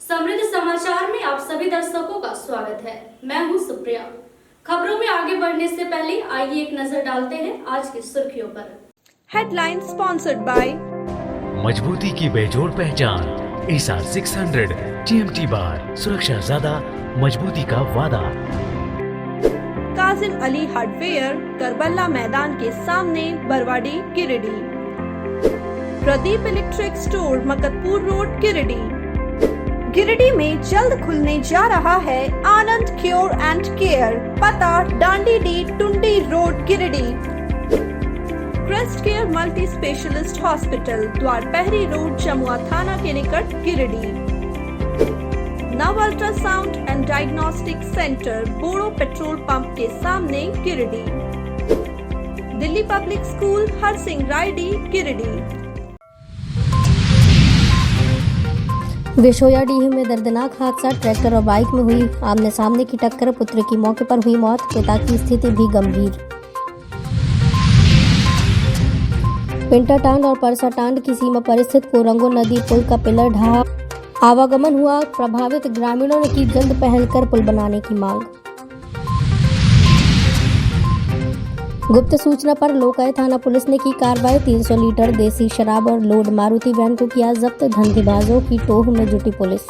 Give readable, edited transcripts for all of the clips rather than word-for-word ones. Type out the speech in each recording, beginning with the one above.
समृद्ध समाचार में आप सभी दर्शकों का स्वागत है। मैं हूं सुप्रिया। खबरों में आगे बढ़ने से पहले आइए एक नजर डालते हैं आज की सुर्खियों पर। हेडलाइन स्पॉन्सर्ड बाय मजबूती की बेजोड़ पहचान एसआर 600 TMT बार, सुरक्षा ज्यादा, मजबूती का वादा। काजिम अली हार्डवेयर, करबला मैदान के सामने, Barwadi, Giridih. Pradeep electric store, Maktapur road, Giridih. Giridih में जल्द खुलने जा रहा है आनंद क्योर एंड केयर, पता डांडी डी Tundi road, Giridih. Crest care multi specialist hospital, Dwarpahari road, Jamua थाना के निकट, Giridih. Nav ultrasound and diagnostic centre, Bodo petrol pump के सामने, गिरिडीह। Delhi public school, Harsingh Raidi, Giridih. विशोयाडीह में दर्दनाक हादसा, ट्रैक्टर और बाइक में हुई आमने सामने की टक्कर, पुत्र की मौके पर हुई मौत, पिता की स्थिति भी गंभीर। पिंटाटांड और परसाटांड की सीमा पर स्थित कोरंगो नदी पुल का पिलर ढहा, आवागमन हुआ प्रभावित, ग्रामीणों ने की जल्द पहल कर पुल बनाने की मांग। गुप्त सूचना पर लोकाय थाना पुलिस ने की कार्रवाई, 300 लीटर देसी शराब और लोड मारुति वैन को किया जब्त, धंधेबाजों की टोह में जुटी पुलिस।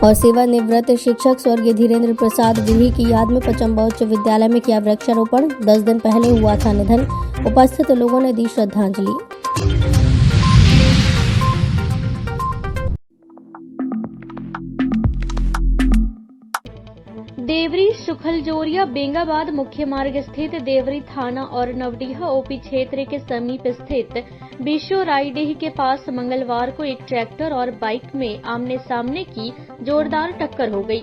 और सेवानिवृत्त शिक्षक स्वर्गीय धीरेन्द्र प्रसाद विधि की याद में पचम्बा उच्च विद्यालय में किया वृक्षारोपण, 10 दिन पहले हुआ था निधन, उपस्थित लोगों ने दी श्रद्धांजलि। देवरी सुखलजोरिया बेंगाबाद मुख्य मार्ग स्थित देवरी थाना और नवडीहा ओपी क्षेत्र के समीप स्थित बिशो रायडीह के पास मंगलवार को एक ट्रैक्टर और बाइक में आमने सामने की जोरदार टक्कर हो गई।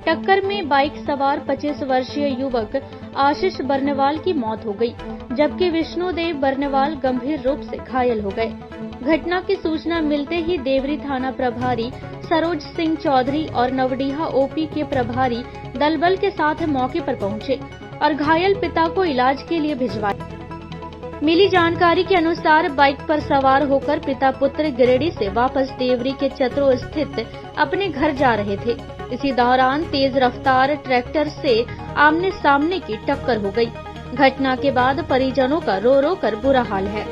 टक्कर में बाइक सवार 25 वर्षीय युवक आशीष बर्नेवाल की मौत हो गई, जबकि विष्णुदेव बर्नेवाल गंभीर रूप से घायल हो गए। घटना की सूचना मिलते ही देवरी थाना प्रभारी सरोज सिंह चौधरी और नवडीहा ओपी के प्रभारी दलबल के साथ मौके पर पहुंचे और घायल पिता को इलाज के लिए भिजवाया। मिली जानकारी के अनुसार बाइक पर सवार होकर पिता पुत्र गिरिडीह से वापस देवरी के चतरो स्थित अपने घर जा रहे थे। इसी दौरान तेज रफ्तार ट्रैक्टर से आमने सामने की टक्कर हो गई। घटना के बाद परिजनों का रो रो कर बुरा हाल है।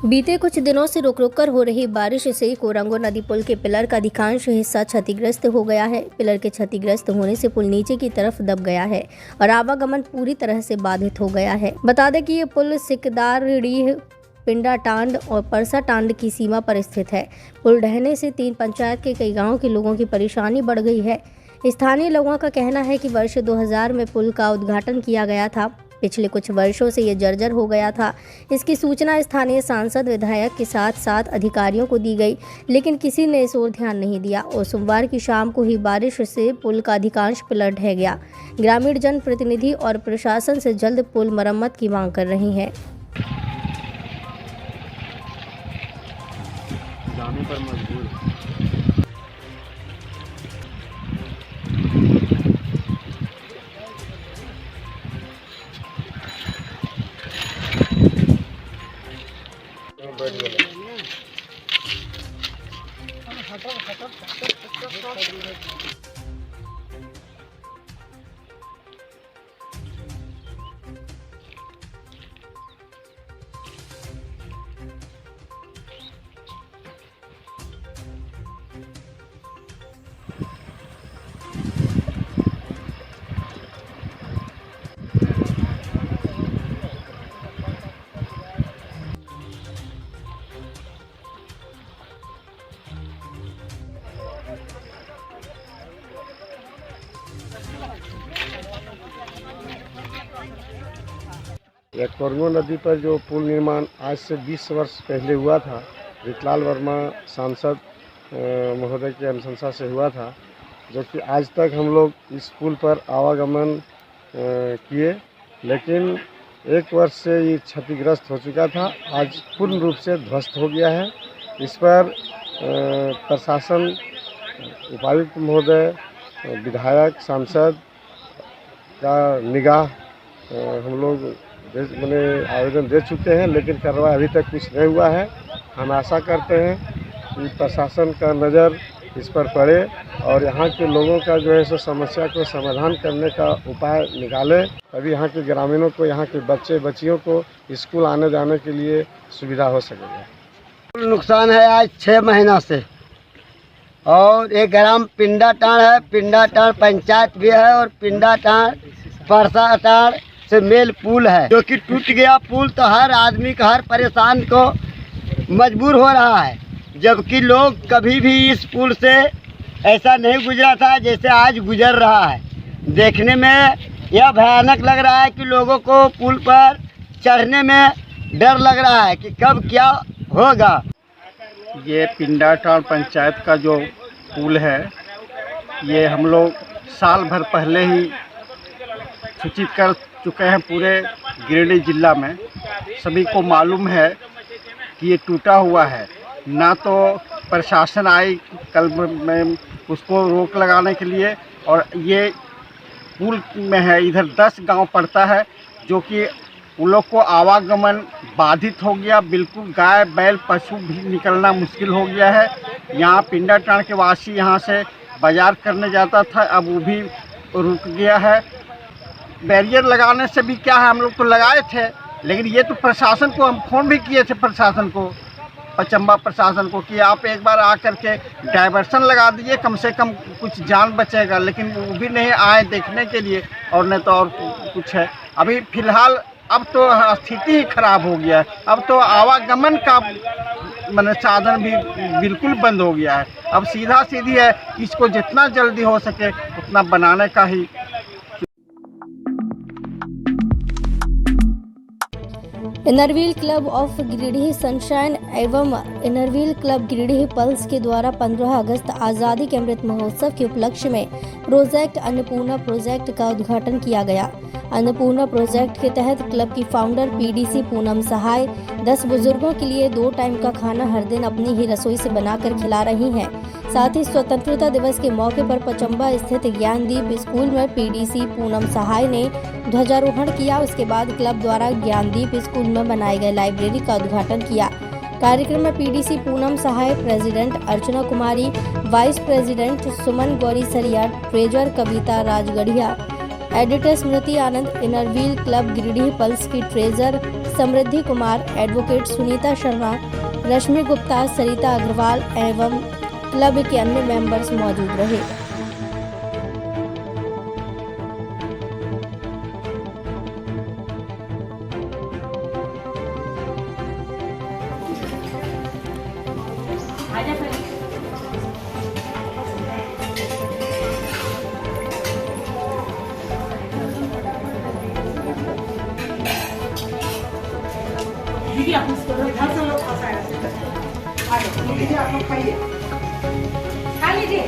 बीते कुछ दिनों से रुक रुक कर हो रही बारिश से कोरंगो नदी पुल के पिलर का अधिकांश हिस्सा क्षतिग्रस्त हो गया है। पिलर के क्षतिग्रस्त होने से पुल नीचे की तरफ दब गया है और आवागमन पूरी तरह से बाधित हो गया है। बता दें कि ये पुल सिकदारडीह, पिंडाटांड और परसाटांड की सीमा पर स्थित है। पुल ढहने से 3 पंचायत के कई गाँव के लोगों की परेशानी बढ़ गई है। स्थानीय लोगों का कहना है कि वर्ष 2000 में पुल का उद्घाटन किया गया था। पिछले कुछ वर्षों से ये जर्जर हो गया था। इसकी सूचना स्थानीय सांसद, विधायक के साथ साथ अधिकारियों को दी गई, लेकिन किसी ने इस ओर ध्यान नहीं दिया और सोमवार की शाम को ही बारिश से पुल का अधिकांश पिलर ढह गया। ग्रामीण जनप्रतिनिधि और प्रशासन से जल्द पुल मरम्मत की मांग कर रहे हैं। यह कोरंगो नदी पर जो पुल निर्माण आज से 20 वर्ष पहले हुआ था, रितलाल वर्मा सांसद महोदय की अनुशंसा से हुआ था, जो कि आज तक हम लोग इस पुल पर आवागमन किए, लेकिन 1 वर्ष से ये क्षतिग्रस्त हो चुका था। आज पूर्ण रूप से ध्वस्त हो गया है। इस पर प्रशासन, उपायुक्त महोदय, विधायक, सांसद का निगाह हम लोग मैंने आवेदन दे चुके हैं, लेकिन कार्रवाई अभी तक कुछ नहीं हुआ है। हम आशा करते हैं कि प्रशासन का नज़र इस पर पड़े और यहाँ के लोगों का जो है सो समस्या को समाधान करने का उपाय निकाले, तभी यहाँ के ग्रामीणों को, यहाँ के बच्चे बच्चियों को स्कूल आने जाने के लिए सुविधा हो सकेगा। नुकसान है आज 6 महीना से, और एक ग्राम पिंडाटाण है, पिंडाटाण पंचायत भी है, और पिंडाटाण परसाटाण से मेल पुल है जो कि टूट गया। पुल तो हर आदमी का, हर परेशान को मजबूर हो रहा है, जबकि लोग कभी भी इस पुल से ऐसा नहीं गुजरा था जैसे आज गुजर रहा है। देखने में यह भयानक लग रहा है कि लोगों को पुल पर चढ़ने में डर लग रहा है कि कब क्या होगा। ये पिंडाटाण पंचायत का जो पुल है, ये हम लोग साल भर पहले ही सूचित कर चुके हैं। पूरे गिरिडीह जिला में सभी को मालूम है कि ये टूटा हुआ है। ना तो प्रशासन आई कल में उसको रोक लगाने के लिए, और ये पुल में है, इधर 10 गांव पड़ता है, जो कि उन लोग को आवागमन बाधित हो गया। बिल्कुल गाय बैल पशु भी निकलना मुश्किल हो गया है। यहाँ पिंडाटाण के वासी यहाँ से बाजार करने जाता था, अब वो भी रुक गया है। बैरियर लगाने से भी क्या है, हम लोग तो लगाए थे, लेकिन ये तो प्रशासन को हम फ़ोन भी किए थे, प्रशासन को, पचम्बा प्रशासन को, कि आप एक बार आकर के डाइवर्सन लगा दीजिए, कम से कम कुछ जान बचेगा, लेकिन वो भी नहीं आए देखने के लिए, और नहीं तो और कुछ है। अभी फ़िलहाल अब तो स्थिति ही खराब हो गया है। अब तो आवागमन का माने साधन भी बिल्कुल बंद हो गया है। अब सीधा सीधी है, इसको जितना जल्दी हो सके उतना बनाने का ही। Inner Wheel club of Giridih Sunshine एवं इनरव्हील क्लब गिरिडीह पल्स के द्वारा 15 अगस्त आज़ादी के अमृत महोत्सव के उपलक्ष्य में प्रोजेक्ट अन्नपूर्णा प्रोजेक्ट का उद्घाटन किया गया। अन्नपूर्णा प्रोजेक्ट के तहत क्लब की फाउंडर पीडीसी पूनम सहाय 10 बुजुर्गों के लिए 2 टाइम का खाना हर दिन अपनी ही रसोई से बनाकर खिला रही हैं। साथ ही स्वतंत्रता दिवस के मौके पर पचम्बा स्थित ज्ञानदीप स्कूल में पीडीसी पूनम सहाय ने ध्वजारोहण किया। उसके बाद क्लब द्वारा ज्ञानदीप स्कूल में बनाए गए लाइब्रेरी का उद्घाटन किया। कार्यक्रम में पीडीसी पूनम सहाय, president Archana Kumari, vice president सुमन गौरी सरिया, ट्रेजर कविता राजगढ़िया, एडिटर स्मृति आनंद, इनरव्हील क्लब गिरिडीह पल्स की ट्रेजर समृद्धि कुमार, एडवोकेट सुनीता शर्मा, रश्मि गुप्ता, सरिता अग्रवाल एवं क्लब के अन्य मेंबर्स मौजूद रहे। दीदी आप इसको घर से लोग फंसा है। दीदी आप लोग खाइए, खा लीजिए,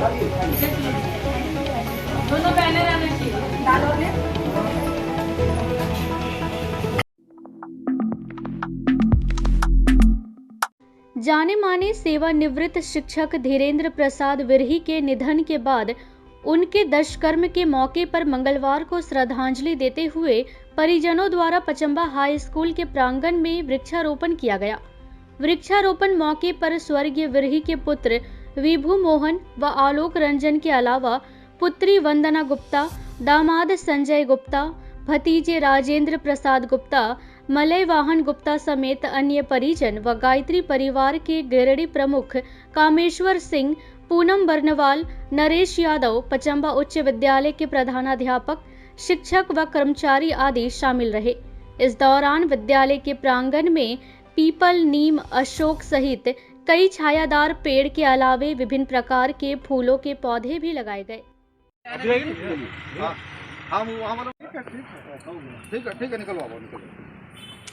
दोनों बहनें रहना चाहिए। डालोगे जाने माने सेवानिवृत्त शिक्षक धीरेन्द्र प्रसाद विरही के निधन के बाद उनके दशकर्म के मौके पर मंगलवार को श्रद्धांजलि देते हुए परिजनों द्वारा पचम्बा हाई स्कूल के प्रांगण में वृक्षारोपण किया गया। वृक्षारोपण मौके पर स्वर्गीय विरही के पुत्र विभू मोहन व आलोक रंजन के अलावा पुत्री वंदना गुप्ता, दामाद संजय गुप्ता, भतीजे राजेंद्र प्रसाद गुप्ता, मलय वाहन गुप्ता समेत अन्य परिजन व गायत्री परिवार के गिरिडीह प्रमुख कामेश्वर सिंह, पूनम बर्नवाल, नरेश यादव, पचम्बा उच्च विद्यालय के प्रधानाध्यापक, शिक्षक व कर्मचारी आदि शामिल रहे। इस दौरान विद्यालय के प्रांगण में पीपल, नीम, अशोक सहित कई छायादार पेड़ के अलावे विभिन्न प्रकार के फूलों के पौधे भी लगाए गए। ठीक है, निकलवा।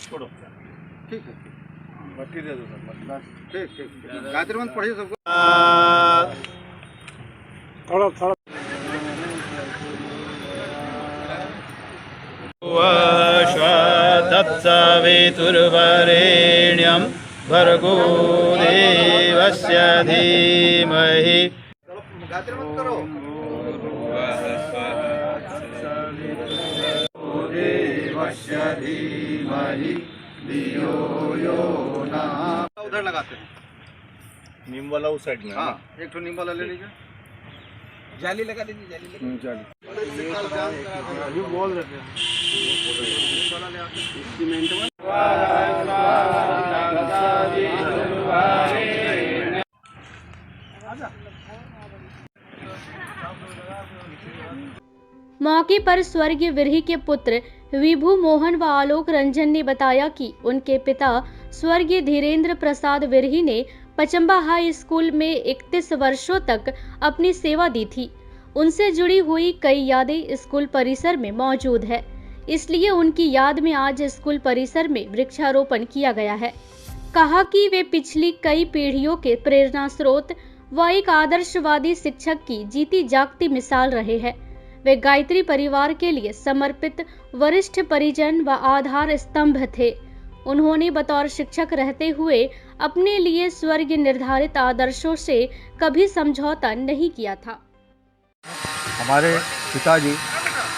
छोड़ो ठीक है बाकी दे दो सर ठीक ठीक गायत्री मंत्र पढ़िए सबको थोड़ा तत्सवितुर्वरेण्यं भर्गो देवस्य धीमहि गायत्री मंत्र करो देवस्य धीमहि धियो यो नः। उधर लगाते हैं नीम वाला उस साइड में हाँ एक तो नीम वाला ले लीजिए जाली लगा दीजिए जाली अभी बोल रहे थे मौके पर स्वर्गीय विरही के पुत्र विभू मोहन व आलोक रंजन ने बताया कि उनके पिता स्वर्गीय धीरेन्द्र प्रसाद विरही ने पचम्बा हाई स्कूल में 31 वर्षों तक अपनी सेवा दी थी। उनसे जुड़ी हुई कई यादें स्कूल परिसर में मौजूद है, इसलिए उनकी याद में आज स्कूल परिसर में वृक्षारोपण किया गया है। कहा कि वे पिछली कई पीढ़ियों के प्रेरणा स्रोत व एक आदर्शवादी शिक्षक की जीती जागती मिसाल रहे हैं। वे गायत्री परिवार के लिए समर्पित वरिष्ठ परिजन व आधार स्तंभ थे। उन्होंने बतौर शिक्षक रहते हुए अपने लिए स्वर्ग निर्धारित आदर्शों से कभी समझौता नहीं किया था। हमारे पिताजी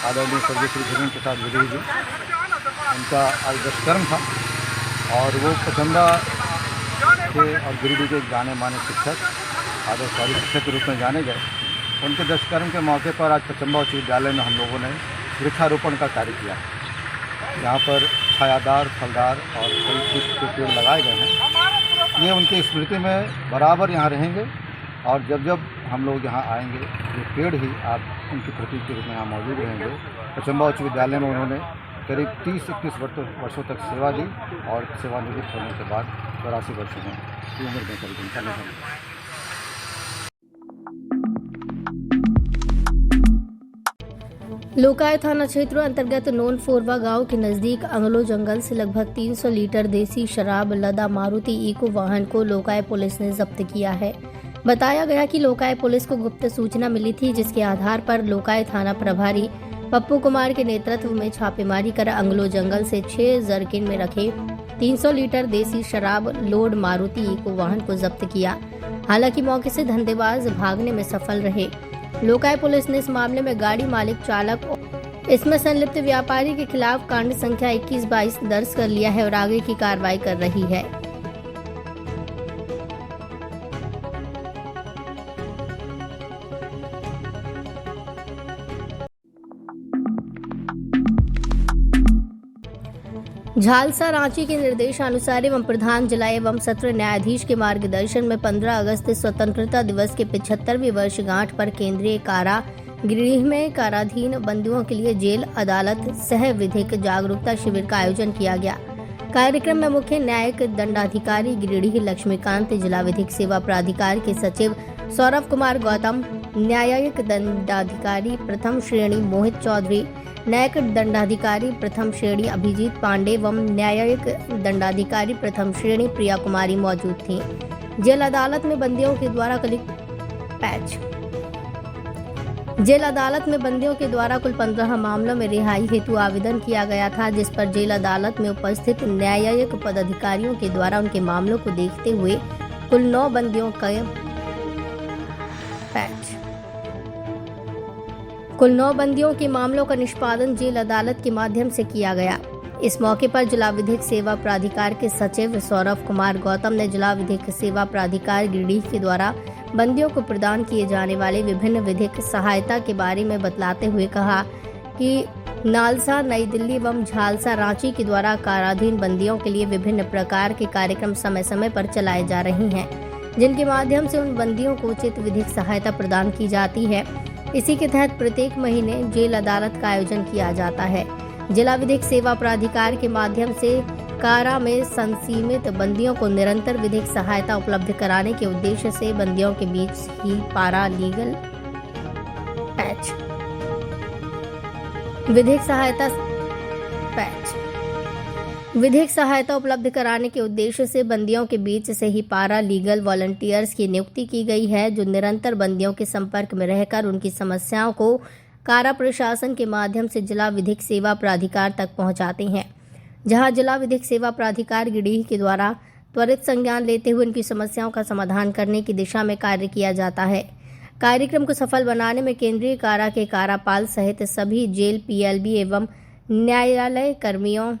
आदरणीय स्वर्गीय श्री धीरेन्द्र प्रसाद विरही जी, उनका आज दशकर्म था और वो पचम्बा के और गिरिडीह के जाने माने शिक्षक आदर्शवादी शिक्षक के रूप में जाने गए। उनके दशकर्म के मौके पर आज पचम्बा उच्च विद्यालय में हम लोगों ने वृक्षारोपण का कार्य किया। यहाँ पर छायादार, फलदार और कई पुष्प के पेड़ लगाए गए हैं। ये उनकी स्मृति में बराबर यहाँ रहेंगे और जब जब हम लोग यहाँ आएंगे ये पेड़ ही आप उनकी प्रतीक के रूप में यहाँ मौजूद रहेंगे। पचम्बा उच्च विद्यालय में उन्होंने करीब 30-31 वर्षों तक सेवा दी और सेवानिवृत्त होने के बाद 82 वर्षों में उम्र में करीब लोकाय थाना क्षेत्र अंतर्गत नोन फोरवा गांव के नजदीक अंगलो जंगल से लगभग 300 लीटर देसी शराब लदा मारुति इको वाहन को लोकाय पुलिस ने जब्त किया है। बताया गया कि लोकाय पुलिस को गुप्त सूचना मिली थी, जिसके आधार पर लोकाय थाना प्रभारी पप्पू कुमार के नेतृत्व में छापेमारी कर अंगलो जंगल से 6 जरकिन में रखे 300 लीटर देसी शराब लोड मारुति इको वाहन को जब्त किया। हालांकि मौके से धंधेबाज भागने में सफल रहे। लोकाय पुलिस ने इस मामले में गाड़ी मालिक, चालक और इसमें संलिप्त व्यापारी के खिलाफ कांड संख्या 21-22 दर्ज कर लिया है और आगे की कार्रवाई कर रही है। झालसा रांची के निर्देशानुसार एवं प्रधान जिला एवं सत्र न्यायाधीश के मार्गदर्शन में 15 अगस्त स्वतंत्रता दिवस के 75वीं वर्षगांठ पर केंद्रीय कारा गिरिडीह में काराधीन बंदियों के लिए जेल अदालत सह विधिक जागरूकता शिविर का आयोजन किया गया। कार्यक्रम में मुख्य न्यायिक दंडाधिकारी गिरिडीह लक्ष्मीकांत, जिला विधिक सेवा प्राधिकार के सचिव सौरभ कुमार गौतम, न्यायिक दंडाधिकारी प्रथम श्रेणी मोहित चौधरी, न्यायिक दंडाधिकारी प्रथम श्रेणी अभिजीत पांडे एवं न्यायिक दंडाधिकारी प्रथम श्रेणी प्रिया कुमारी मौजूद थीं। जेल अदालत में बंदियों के द्वारा कुल 15 मामलों में रिहाई हेतु आवेदन किया गया था, जिस पर जेल अदालत में उपस्थित न्यायिक पदाधिकारियों के द्वारा उनके मामलों को देखते हुए कुल 9 बंदियों के मामलों का निष्पादन जेल अदालत के माध्यम से किया गया। इस मौके पर जिला विधिक सेवा प्राधिकार के सचिव सौरभ कुमार गौतम ने जिला विधिक सेवा प्राधिकार गिरिडीह के द्वारा बंदियों को प्रदान किए जाने वाले विभिन्न विधिक सहायता के बारे में बतलाते हुए कहा कि नालसा, नई दिल्ली एवं झालसा, रांची के द्वारा काराधीन बंदियों के लिए विभिन्न प्रकार के कार्यक्रम समय समय पर चलाए जा रहे हैं, जिनके माध्यम से उन बंदियों को उचित विधिक सहायता प्रदान की जाती है। इसी के तहत प्रत्येक महीने जेल अदालत का आयोजन किया जाता है। जिला विधिक सेवा प्राधिकार के माध्यम से कारा में संसीमित बंदियों को निरंतर विधिक सहायता उपलब्ध कराने के उद्देश्य से बंदियों के बीच ही पारा लीगल पैच विधिक सहायता पैच विधिक सहायता उपलब्ध कराने के उद्देश्य से बंदियों के बीच से ही पारा लीगल वॉलंटियर्स की नियुक्ति की गई है, जो निरंतर बंदियों के संपर्क में रहकर उनकी समस्याओं को कारा प्रशासन के माध्यम से जिला विधिक सेवा प्राधिकार तक पहुंचाते हैं, जहां जिला विधिक सेवा प्राधिकार गिरिडीह के द्वारा त्वरित संज्ञान लेते हुए उनकी समस्याओं का समाधान करने की दिशा में कार्य किया जाता है। कार्यक्रम को सफल बनाने में केंद्रीय कारा के कारापाल सहित सभी जेल पीएलबी एवं न्यायालय कर्मियों,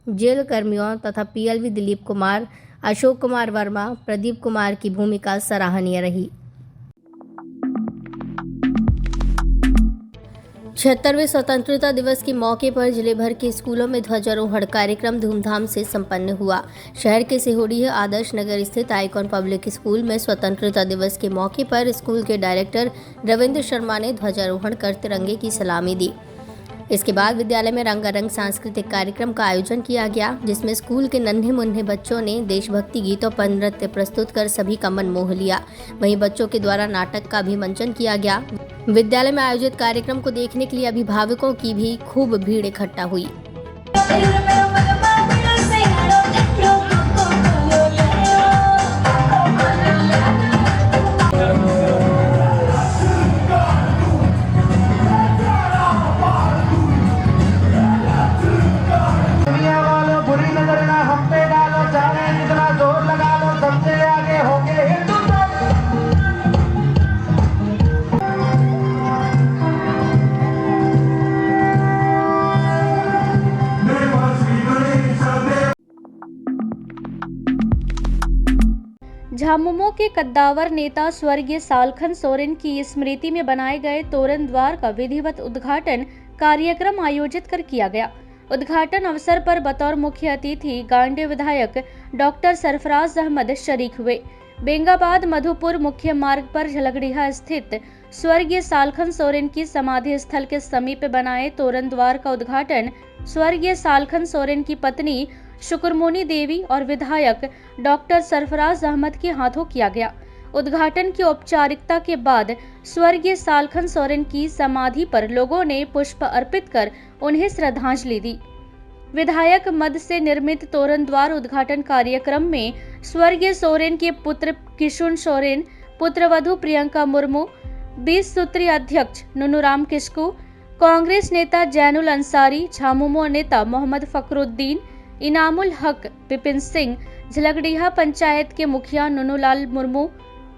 जेल कर्मियों तथा पीएलबी दिलीप कुमार, अशोक कुमार वर्मा, प्रदीप कुमार की भूमिका सराहनीय रही। 76वें स्वतंत्रता दिवस के मौके पर जिले भर के स्कूलों में ध्वजारोहण कार्यक्रम धूमधाम से संपन्न हुआ। शहर के सिहोडीह आदर्श नगर स्थित आइकॉन पब्लिक स्कूल में स्वतंत्रता दिवस के मौके पर स्कूल के डायरेक्टर रविंद्र शर्मा ने ध्वजारोहण कर तिरंगे की सलामी दी। इसके बाद विद्यालय में रंगारंग सांस्कृतिक कार्यक्रम का आयोजन किया गया, जिसमें स्कूल के नन्हे मुन्ने बच्चों ने देशभक्ति गीतों पर नृत्य प्रस्तुत कर सभी का मन मोह लिया। वहीं बच्चों के द्वारा नाटक का भी मंचन किया गया। विद्यालय में आयोजित कार्यक्रम को देखने के लिए अभिभावकों की भी खूब भीड़ इकट्ठा हुई। झामुमो के कद्दावर नेता स्वर्गीय सालखन सोरेन की स्मृति में बनाए गए तोरण द्वार का विधिवत उद्घाटन कार्यक्रम आयोजित कर किया गया। उद्घाटन अवसर पर बतौर मुख्य अतिथि गांडे विधायक डॉक्टर सरफराज अहमद शरीक हुए। बेंगाबाद मधुपुर मुख्य मार्ग पर झलगड़िया स्थित स्वर्गीय सालखन सोरेन की समाधि स्थल के समीप बनाए तोरण द्वार का उद्घाटन स्वर्गीय सालखन सोरेन की पत्नी शुक्रमोनी देवी और विधायक डॉक्टर सरफराज अहमद के हाथों किया गया। उद्घाटन की औपचारिकता के बाद स्वर्गीय सालखन सोरेन की समाधि पर लोगों ने पुष्प अर्पित कर उन्हें श्रद्धांजलि दी। विधायक मद से निर्मित तोरण द्वार उद्घाटन कार्यक्रम में स्वर्गीय सोरेन के पुत्र किशुन सोरेन, पुत्रवधू प्रियंका मुर्मू, 20 सूत्रीय अध्यक्ष नुनुराम किस्कू, कांग्रेस नेता जैनुल अंसारी, झामुमो नेता मोहम्मद फखरुद्दीन, इनामुल हक विपिन सिंह, झलगड़िया पंचायत के मुखिया नुनुलाल मुर्मू,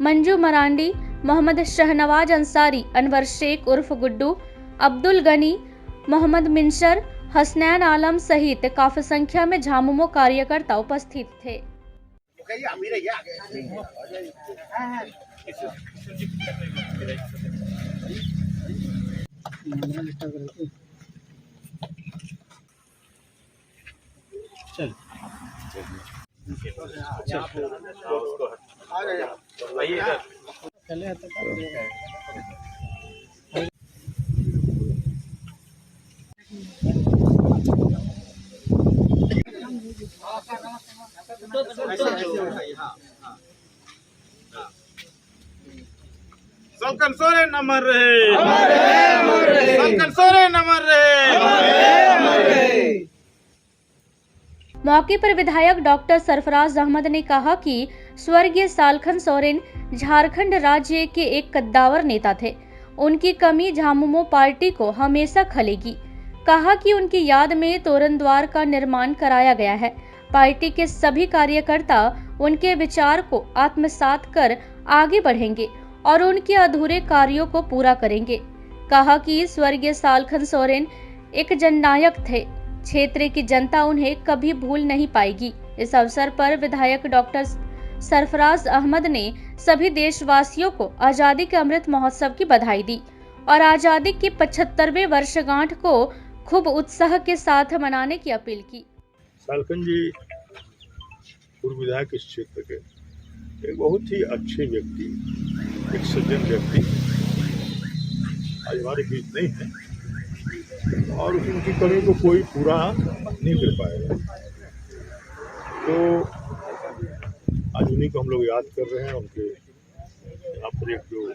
मंजू मरांडी, मोहम्मद शहनवाज अंसारी, अनवर शेख उर्फ गुड्डू, अब्दुल गनी, मोहम्मद मिनशर, हसनैन आलम सहित काफी संख्या में झामुमो कार्यकर्ता उपस्थित थे। चल सालखन सोरेन अमर रहे, सालखन सोरेन अमर रहे। मौके पर विधायक डॉक्टर सरफराज अहमद ने कहा कि स्वर्गीय सालखन सोरेन झारखंड राज्य के एक कद्दावर नेता थे। उनकी कमी झामुमो पार्टी को हमेशा खलेगी। कहा कि उनकी याद में तोरण द्वार का निर्माण कराया गया है। पार्टी के सभी कार्यकर्ता उनके विचार को आत्मसात कर आगे बढ़ेंगे और उनके अधूरे कार्यों को पूरा करेंगे। कहा कि स्वर्गीय सालखन सोरेन एक जननायक थे। क्षेत्र की जनता उन्हें कभी भूल नहीं पाएगी। इस अवसर पर विधायक डॉक्टर सरफराज अहमद ने सभी देशवासियों को आजादी के अमृत महोत्सव की बधाई दी और आजादी की 75वें वर्षगांठ को खूब उत्साह के साथ मनाने की अपील की। सालखन जी पूर्व विधायक इस क्षेत्र के एक बहुत ही अच्छे व्यक्ति, एक सज्जन व्यक्ति आज हमारे बीच नहीं है और उनकी कमी को कोई पूरा नहीं कर पाएगा। तो आज उन्हीं को हम लोग याद कर रहे हैं। उनके यहाँ पर एक जो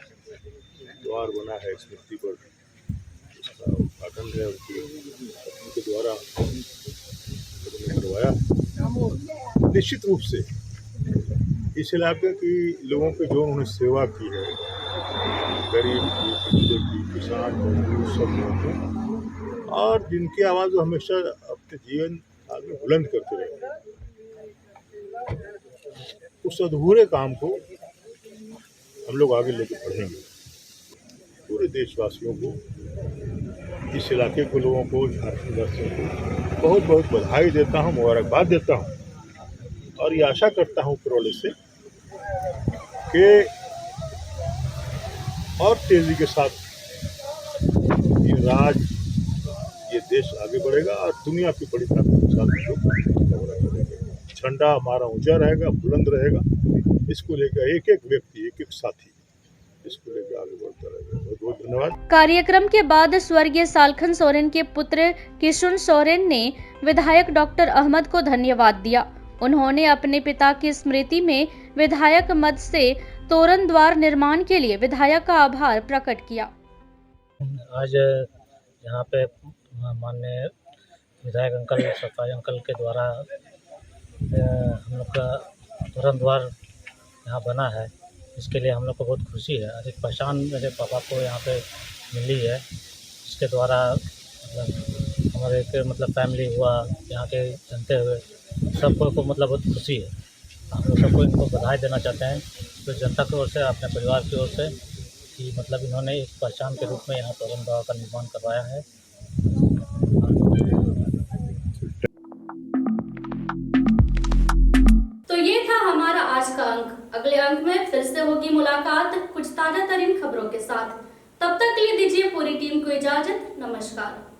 द्वार बना है स्मृति पर, उसका उद्घाटन है उनके द्वारा करवाया है। निश्चित रूप से इस इलाके की लोगों की जो उन्होंने सेवा की है, गरीब की, पिछड़े की, किसान, मजदूर, सब लोगों की, और जिनकी आवाज़ वो हमेशा अपने जीवन काल में बुलंद करते रहे, उस अधूरे काम को हम लोग आगे लेके बढ़ेंगे। पूरे देशवासियों को, इस इलाके के लोगों को, झारखंड वासियों को बहुत बहुत बधाई देता हूँ, मुबारकबाद देता हूँ, और ये आशा करता हूँ ऊपर से कि और तेजी के साथ ये ये देश आगे बढ़ेगा और दुनिया की बड़ी ताकत के साथ झंडा हमारा ऊंचा रहेगा, बुलंद रहेगा। इसको लेकर एक एक व्यक्ति, एक एक साथी इसको लेकर आगे बढ़ता रहेगा। बहुत बहुत धन्यवाद। कार्यक्रम के बाद स्वर्गीय सालखन सोरेन के पुत्र किशुन सोरेन ने विधायक डॉक्टर अहमद को धन्यवाद दिया। उन्होंने अपने पिता की स्मृति में विधायक मद से तोरण द्वार निर्माण के लिए विधायक का आभार प्रकट किया। आज यहाँ पे माननीय विधायक अंकल, सफाई अंकल के द्वारा हम लोग का तोरण द्वार यहाँ बना है। इसके लिए हम लोग को बहुत खुशी है। एक पहचान मेरे पापा को यहाँ पे मिली है। इसके द्वारा हमारे एक फैमिली हुआ, यहाँ के जनते हुए सबको को बहुत खुशी है। हम लोग सबको इनको बधाई देना चाहते हैं, तो जनता की ओर से, अपने परिवार की ओर से, कि इन्होंने एक पहचान के रूप में यहाँ तोरण द्वार का निर्माण करवाया है। तो ये था हमारा आज का अंक। अगले अंक में फिर से होगी मुलाकात कुछ ताजा तरीन खबरों के साथ। तब तक के लिए दीजिए पूरी टीम को इजाजत। नमस्कार।